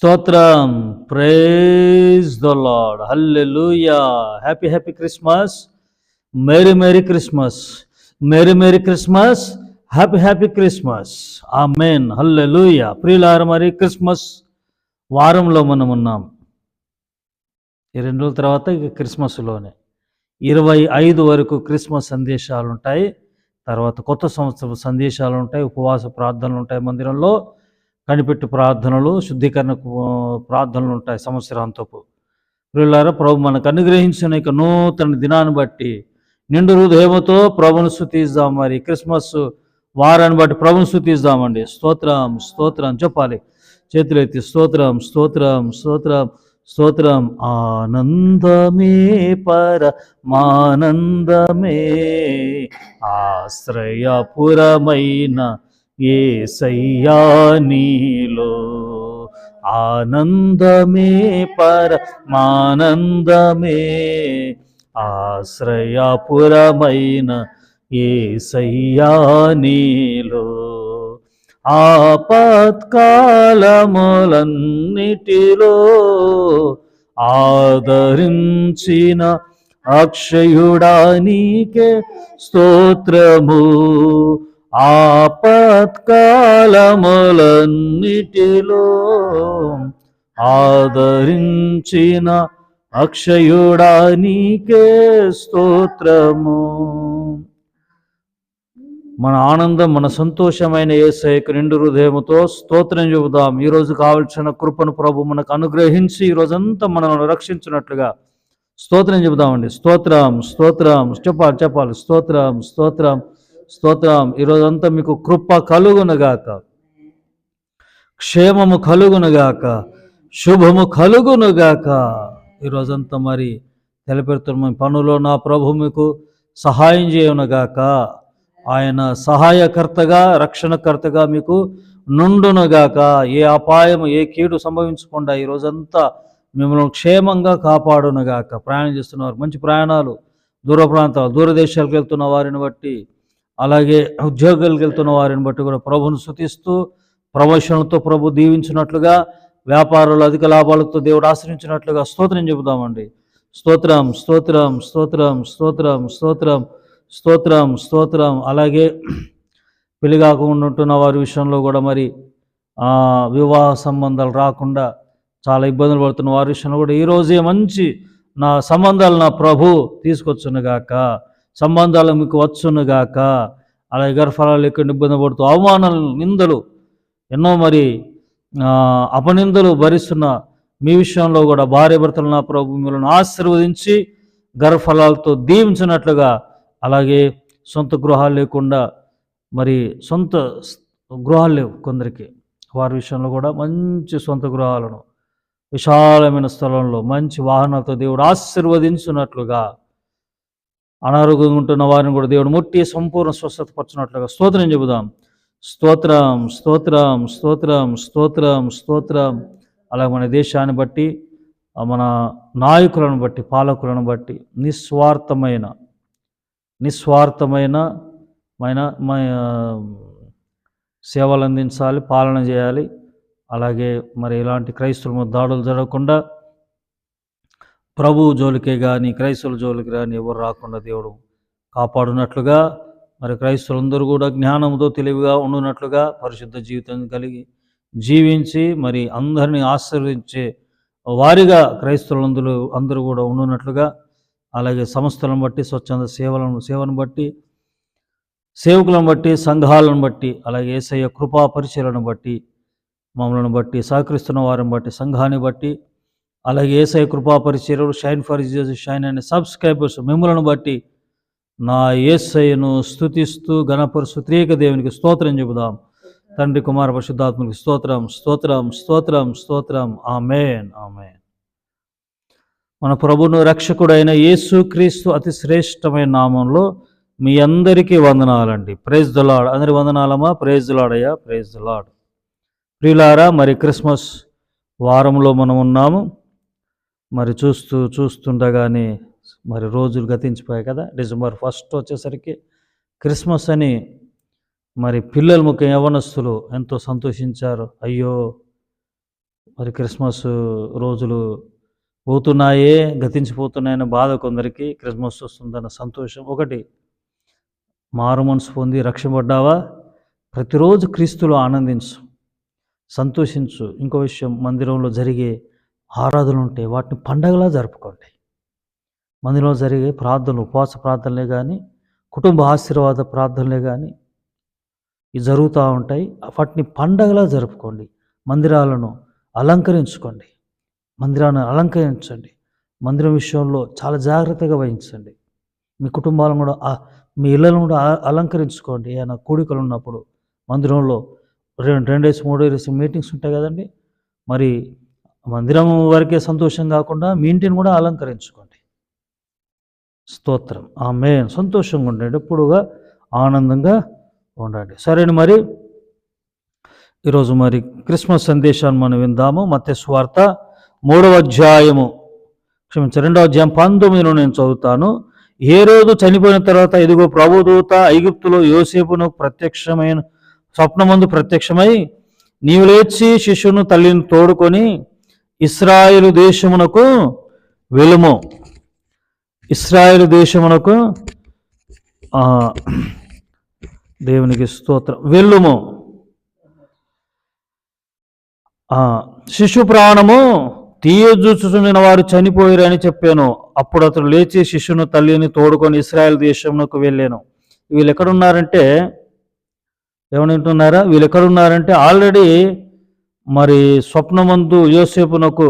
స్తోత్రం. Praise the Lord. Hallelujah. Happy Christmas. Merry Christmas. Merry Christmas. Happy Christmas. Amen. Hallelujah. ప్రియులారా, మరి Christmas వారంలో మనం ఉన్నాం. ఈ 2 రోజుల తర్వాత ఇక క్రిస్మస్లోనే 25 వరకు క్రిస్మస్ సందేశాలు ఉంటాయి. తర్వాత కొత్త సంవత్సరం సందేశాలు ఉంటాయి, ఉపవాస ప్రార్థనలు ఉంటాయి, మందిరంలో కనిపెట్టు ప్రార్థనలు, శుద్ధీకరణ ప్రార్థనలు ఉంటాయి సంవత్సరాంతపు. ప్రియులారా, ప్రభు మనకు అనుగ్రహించిన ఇక నూతన దినాన్ని బట్టి నిండు హృదయముతో ప్రభును స్తుతిద్దాం. మరి క్రిస్మస్ వారాన్ని బట్టి ప్రభును స్తుతిద్దామండి. స్తోత్రం స్తోత్రం చెప్పాలి, చేతులెత్తి స్తోత్రం స్తోత్రం స్తోత్రం స్తోత్రం. ఆనందమే పరమానందమే ఆశ్రయపురమైన యేసయ్యా నీలో. ఆనందమే పరమానందమే ఆశ్రయపురమైన యేసయ్యా నీలో. ఆపత్కాలములన్నిటిలో ఆదరించిన అక్షయుడా నీకే స్తోత్రము. ఆపత్కాలములన్నిటిలో ఆదరించిన అక్షయుడా నీకే స్తోత్రము. మన ఆనందం, మన సంతోషమైన యేసయ్యకు నిండు హృదయముతో స్తోత్రం చెబుదాం. ఈరోజు కావలసిన కృపను ప్రభు మనకు అనుగ్రహించి ఈరోజంతా మనల్ని రక్షించినట్లుగా స్తోత్రం చెబుదామండి. స్తోత్రం స్తోత్రం చెప్పాలి స్తోత్రం స్తోత్రం స్తోత్రం. ఈరోజంతా మీకు కృప కలుగునుగాక, క్షేమము కలుగునుగాక, శుభము కలుగునుగాక. ఈరోజంతా మరి తెలపెడుతున్న పనులో నా ప్రభు మీకు సహాయం చేయనుగాక. ఆయన సహాయకర్తగా, రక్షణకర్తగా మీకు నుండునుగాక. ఏ అపాయం, ఏ కీడు సంభవించకుండా ఈరోజంతా మిమ్మల్ని క్షేమంగా కాపాడునుగాక. ప్రయాణం చేస్తున్నవారు మంచి ప్రయాణాలు, దూర ప్రాంతాలు, దూరదేశాలకు వెళ్తున్న వారిని బట్టి, అలాగే ఉద్యోగాలకు వెళ్తున్న వారిని బట్టి కూడా ప్రభును స్తుతిస్తూ ప్రమోషన్లతో ప్రభు దీవించినట్లుగా, వ్యాపారాలు అధిక లాభాలతో దేవుడు ఆశ్రయించినట్లుగా స్తోత్రం చెబుదామండి. స్తోత్రం స్తోత్రం స్తోత్రం స్తోత్రం స్తోత్రం స్తోత్రం స్తోత్రం. అలాగే పెళ్లి కాకుండా ఉంటున్న వారి విషయంలో కూడా మరి వివాహ సంబంధాలు రాకుండా చాలా ఇబ్బందులు పడుతున్న వారి విషయంలో కూడా ఈరోజే మంచి నా సంబంధాలు నా ప్రభు తీసుకొచ్చునుగాక, సంబంధాలు మీకు వచ్చునుగాక. అలాగే గర్భఫలాలు లేకుండా ఇబ్బంది పడుతూ అవమానాలు, నిందలు, ఎన్నో మరి అపనిందలు భరిస్తున్న మీ విషయంలో కూడా భార్య భర్తలు నా ప్రభు మిమ్మల్ని ఆశీర్వదించి గర్భఫలాలతో దీవించినట్లుగా, అలాగే సొంత గృహాలు లేకుండా మరి సొంత గృహాలు లేవు కొందరికి, వారి విషయంలో కూడా మంచి సొంత గృహాలను, విశాలమైన స్థలంలో మంచి వాహనాలతో దేవుడు ఆశీర్వదించినట్లుగా, అనారోగ్యంగా ఉంటున్న వారిని కూడా దేవుడు ముట్టి సంపూర్ణ స్వస్థత పరచినట్లుగా స్తోత్రం చెబుదాం. స్తోత్రం స్తోత్రం స్తోత్రం స్తోత్రం స్తోత్రం. అలాగే మన దేశాన్ని బట్టి, మన నాయకులను బట్టి, పాలకులను బట్టి నిస్వార్థమైన సేవలు అందించాలి, పాలన చేయాలి. అలాగే మరి ఇలాంటి క్రైస్తవుల దాడులు జరగకుండా ప్రభు జోలికే కానీ, క్రైస్తవుల జోలికి కానీ ఎవరు రాకుండా దేవుడు కాపాడునట్లుగా, మరి క్రైస్తవులందరూ కూడా జ్ఞానంతో తెలివిగా ఉండునట్లుగా, పరిశుద్ధ జీవితం కలిగి జీవించి మరి అందరినీ ఆశీర్వదించే వారిగా క్రైస్తవులందరూ అందరూ కూడా ఉండునట్లుగా, అలాగే సంస్థలను బట్టి, స్వచ్ఛంద సేవను బట్టి, సేవకులను బట్టి, సంఘాలను బట్టి, అలాగే యేసయ్య కృపా పరిచర్యలను బట్టి, మమ్మల్ని బట్టి, సహకరిస్తున్న వారిని బట్టి, సంఘాన్ని బట్టి, అలాగే యేసయ్య కృపా పరిచర్యలు, షైన్ ఫర్ జీసస్ షైన్ అనే సబ్స్క్రైబర్స్ మిమ్మల్ని బట్టి నా యేసయ్యను స్తుతిస్తూ ఘనపరుస్తూ త్రియేక దేవునికి స్తోత్రం చెబుదాం. తండ్రి, కుమార, పరిశుద్ధాత్మనికి స్తోత్రం స్తోత్రం స్తోత్రం స్తోత్రం. ఆమేన్ ఆమేన్. మన ప్రభువును రక్షకుడైన యేసుక్రీస్తు అతి శ్రేష్టమైన నామంలో మీ అందరికీ వందనాలండి. Praise the lord. అందరి వందనాలమ్మా. ప్రైజ్ ద లార్డ్ అయ్యా. Praise the lord. ప్రియులారా, మరి క్రిస్మస్ వారంలో మనం ఉన్నాము. మరి చూస్తుండగానే మరి రోజులు గతించిపోయాయి కదా. డిసెంబర్ 1 వచ్చేసరికి క్రిస్మస్ అని మరి పిల్లలు, ముఖ్య యవ్వనస్తులు ఎంతో సంతోషించారు. అయ్యో, మరి క్రిస్మస్ రోజులు పోతున్నాయే, గతించిపోతున్నాయన్న బాధ కొందరికి, క్రిస్మస్ వస్తుందన్న సంతోషం. ఒకటి, మారు మనసు పొంది రక్షింపబడ్డావా? ప్రతిరోజు క్రీస్తులో ఆనందించు, సంతోషించు. ఇంకో విషయం, మందిరంలో జరిగే ఆరాధనలు ఉంటే వాటిని పండగలా జరుపుకోండి. మందిరంలో జరిగే ప్రార్థనలు, ఉపవాస ప్రార్థనలే కానీ, కుటుంబ ఆశీర్వాద ప్రార్థనలే కానీ ఇవి జరుగుతూ ఉంటాయి. వాటిని పండగలా జరుపుకోండి. మందిరాలను అలంకరించుకోండి, మందిరాన్ని అలంకరించండి. మందిరం విషయంలో చాలా జాగ్రత్తగా వహించండి. మీ కుటుంబాలను కూడా, మీ ఇళ్ళను కూడా అలంకరించుకోండి. ఏమైనా కూడికలు ఉన్నప్పుడు మందిరంలో 2 డేస్ 3 డేస్ మీటింగ్స్ ఉంటాయి కదండి. మరి మందిరం వరకే సంతోషం కాకుండా మీ ఇంటిని కూడా అలంకరించుకోండి. స్తోత్రం, ఆమేన్. సంతోషంగా ఉండండి, ఎప్పుడుగా ఆనందంగా ఉండండి. సరేనా? మరి ఈరోజు మరి క్రిస్మస్ సందేశాన్ని మనం విందాము. మత్తయి సువార్త 3వ అధ్యాయము, 2వ అధ్యాయం 19 నేను చదువుతాను. హేరోదు చనిపోయిన తర్వాత ఇదిగో ప్రభుదూత ఐగుప్తులో యోసేపును స్వప్నమందు ప్రత్యక్షమై, నీవు లేచి శిశువును తల్లిని తోడుకొని ఇశ్రాయేలు దేశమునకు వెలుము. ఇశ్రాయేలు దేశమునకు, దేవునికి స్తోత్రం, వెళ్ళుము. శిశు ప్రాణము తీయజూచుచుండిన వారు చనిపోయారని చెప్పాను. అప్పుడు అతడు లేచి శిశువును తల్లిని తోడుకొని ఇశ్రాయేల్ దేశమునకు వెళ్ళాను. వీళ్ళు ఎక్కడున్నారంటే, ఏమనుంటున్నారా? వీళ్ళు ఎక్కడున్నారంటే ఆల్రెడీ మరి స్వప్నమందు యోసేపునకు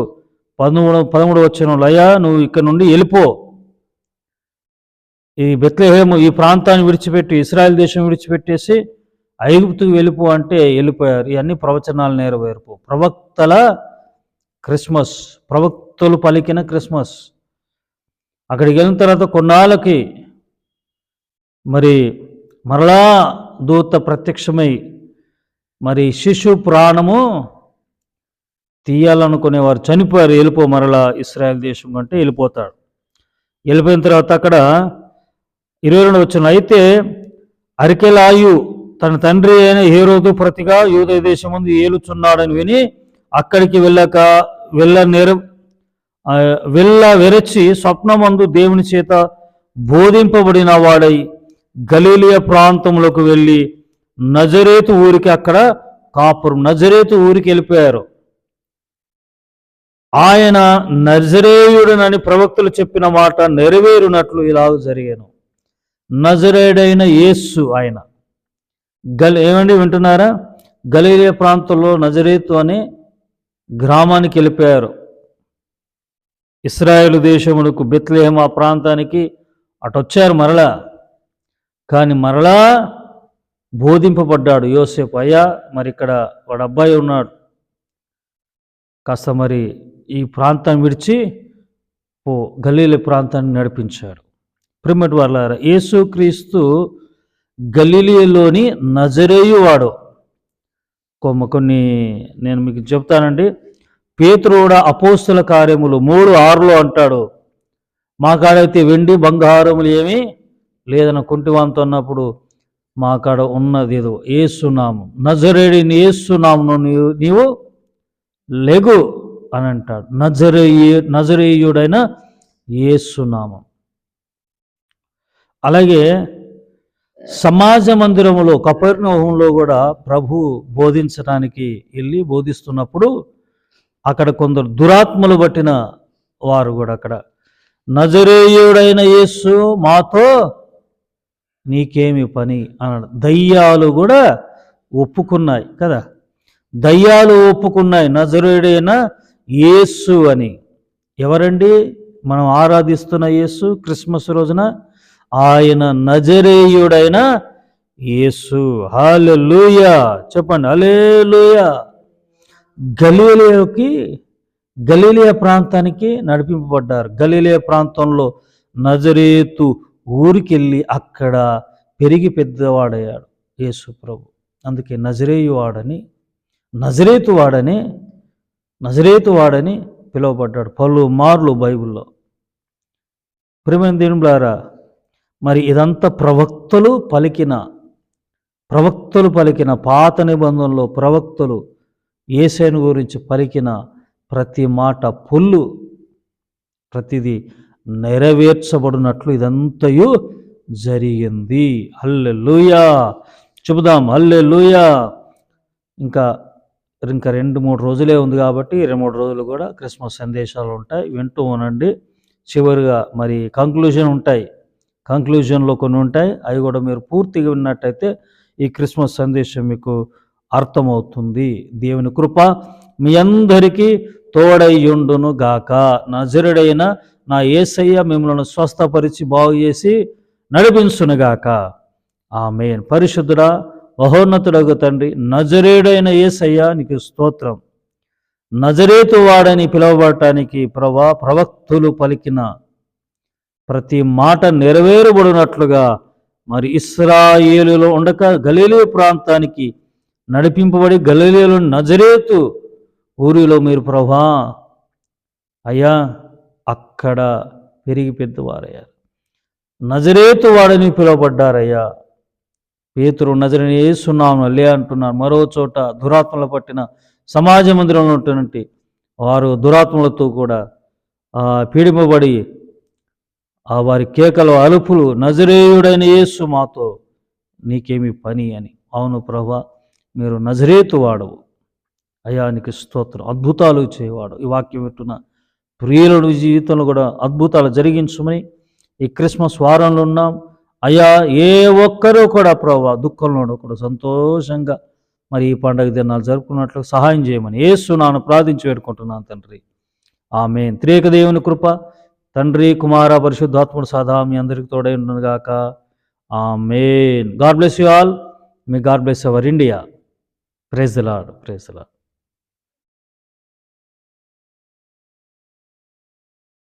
13 వచనంలో, అయ్యా నువ్వు ఇక్కడ నుండి వెళ్ళిపో, ఈ బెత్లెహేము ఈ ప్రాంతాన్ని విడిచిపెట్టి ఇశ్రాయేల్ దేశం విడిచిపెట్టేసి ఐగుప్తుకు వెళ్ళిపో అంటే వెళ్ళిపోయారు. ఇవన్నీ ప్రవచనాలు నెరవేర్పు, ప్రవక్తల క్రిస్మస్, ప్రవక్తలు పలికిన క్రిస్మస్. అక్కడికి వెళ్ళిన తర్వాత కొన్నాళ్ళకి మరి మరలా దూత ప్రత్యక్షమై మరి శిశు ప్రాణము తీయాలనుకునేవారు చనిపోయారు, వెళ్ళిపో మరలా ఇశ్రాయేల్ దేశం కంటే వెళ్ళిపోతాడు. వెళ్ళిపోయిన తర్వాత అక్కడ 22 వచనం, అయితే అరికెలాయు తన తండ్రి అయిన హేరోదు ప్రతిగా యూదయ దేశం ముందు ఏలుచున్నాడని విని అక్కడికి వెళ్ళ వెరచి స్వప్నమందు దేవుని చేత బోధింపబడిన వాడై గలీలియ ప్రాంతంలోకి వెళ్ళి నజరేతు ఊరికి, అక్కడ కాపురం, నజరేతు ఊరికి వెళ్ళిపోయారు. ఆయన నజరేయుడనని ప్రవక్తలు చెప్పిన మాట నెరవేరునట్లు ఇలాగ జరిగాను. నజరేయుడైన యేసు ఆయన ఏమండి వింటున్నారా? గలీలియ ప్రాంతంలో నజరేతు అనే గ్రామానికి వెళ్ళిపోయారు. ఇశ్రాయేలు దేశమునకు బెత్లెహేం ఆ ప్రాంతానికి అటు వచ్చారు మరలా. కానీ మరలా బోధింపబడ్డాడు యోసేపు, అయ్యా మరి ఇక్కడ వాడు అబ్బాయి ఉన్నాడు, కాస్త మరి ఈ ప్రాంతాన్ని విడిచి గలీలీ ప్రాంతాన్ని నడిపించాడు. ప్రియమైన వారలారా, యేసుక్రీస్తు గలీలియలోని నజరేయు వాడు. కొన్ని నేను మీకు చెప్తానండి. పేతురుడ అపోస్తుల కార్యములు 3:6 అంటాడు, మా కాడైతే వెండి బంగారములు ఏమీ లేదన్న కుంటివాంతో అన్నప్పుడు మా కాడ ఉన్నది ఏదో యేసునామం, నజరేయుడైన యేసునామమును నీవు లెగు అని అంటాడు. నజరేయుడైన యేసునామం. అలాగే సమాజ మందిరములో కపెర్నహూములో కూడా ప్రభు బోధించడానికి వెళ్ళి బోధిస్తున్నప్పుడు అక్కడ కొందరు దురాత్మలు పట్టిన వారు కూడా అక్కడ, నజరేయుడైన యేసు మాతో నీకేమి పని అన్నాడు. దయ్యాలు కూడా ఒప్పుకున్నాయి కదా, దయ్యాలు ఒప్పుకున్నాయి నజరేయుడైన యేసు అని. ఎవరండి మనం ఆరాధిస్తున్న యేసు క్రిస్మస్ రోజున? ఆయన నజరేయుడైన యేసు. హల్లెలూయా చెప్పండి, హల్లెలూయా. గలీలియా ప్రాంతానికి నడిపింపబడ్డారు. గలీలియా ప్రాంతంలో నజరేతు ఊరికి వెళ్ళి అక్కడ పెరిగి పెద్దవాడయ్యాడు యేసు ప్రభు. అందుకే నజరేతు వాడని పిలువబడ్డాడు పలుమార్లు బైబిల్లో. ప్రియమైన దేవులారా, మరి ఇదంతా ప్రవక్తలు పలికిన పాత నిబంధనలో ప్రవక్తలు యేసయ్యను గురించి పలికిన ప్రతి మాట పొల్లు, ప్రతిదీ నెరవేర్చబడినట్లు ఇదంతయు జరిగింది. హల్లెలూయా, చెబుదాం హల్లెలూయా. ఇంకా ఇంకా 2-3 రోజులే ఉంది కాబట్టి 23 రోజులు కూడా క్రిస్మస్ సందేశాలు ఉంటాయి, వింటూ ఉనండి. చివరిగా మరి కంక్లూజన్ ఉంటాయి, కంక్లూజన్లో కొన్ని ఉంటాయి, అవి కూడా మీరు పూర్తిగా విన్నట్టయితే ఈ క్రిస్మస్ సందేశం మీకు అర్థమవుతుంది. దేవుని కృప మీ అందరికీ తోడైయుండును గాక. నజరుడైన నా యేసయ్య మిమ్మల్ని స్వస్థపరిచి బాగు చేసి నడిపించునుగాక. ఆమేన్. పరిశుద్ధుడా మహోన్నతుడగు తండ్రి, నజరేయుడైన యేసయ్య నీకు స్తోత్రం. నజరేతు వాడని పిలువబడటానికి ప్రవక్తులు పలికిన ప్రతి మాట నెరవేరబడినట్లుగా మరి ఇశ్రాయేలులో ఉండక గలిలయ ప్రాంతానికి నడిపింపబడి గలిలయలో నజరేతు ఊరిలో మీరు ప్రభా అయ్యా అక్కడ పెరిగి పెద్దవారయ్యారు. నజరేతు వాడని పిలువబడ్డారయ్యా. పేతురు నజరేయుడైన యేసు నామమున లే అంటున్నారు. మరో చోట దురాత్మలు పట్టిన సమాజ మందిరంలో ఉన్నటువంటి వారు దురాత్మలతో కూడా పీడింపబడి వారి కేకలు అలుపులు, నజరేయుడైన యేసు మాతో నీకేమి పని అని. అవును ప్రభా, మీరు నజరేతు వాడవు అయ్యా, నీకు స్తోత్రం. అద్భుతాలు చేయవాడు. ఈ వాక్యం వింటున్న ప్రియుల జీవితంలో కూడా అద్భుతాలు జరిగించమని ఈ క్రిస్మస్ వారంలో ఉన్నాం అయ్యా. ఏ ఒక్కరూ కూడా ప్రభా దుఃఖంలో కూడా సంతోషంగా మరి ఈ పండుగ దినాలు జరుపుకున్నట్లు సహాయం చేయమని యేసు నామమున ప్రార్థించి వేడుకుంటున్నాను తండ్రి. ఆమేన్. త్రియేక దేవుని కృప తండ్రి, కుమార, పరిశుద్ధాత్ముడు సదా మీ అందరికీ తోడై ఉండును గాక. Amen. God bless you all. May God bless our India. Praise the Lord. Praise the lord.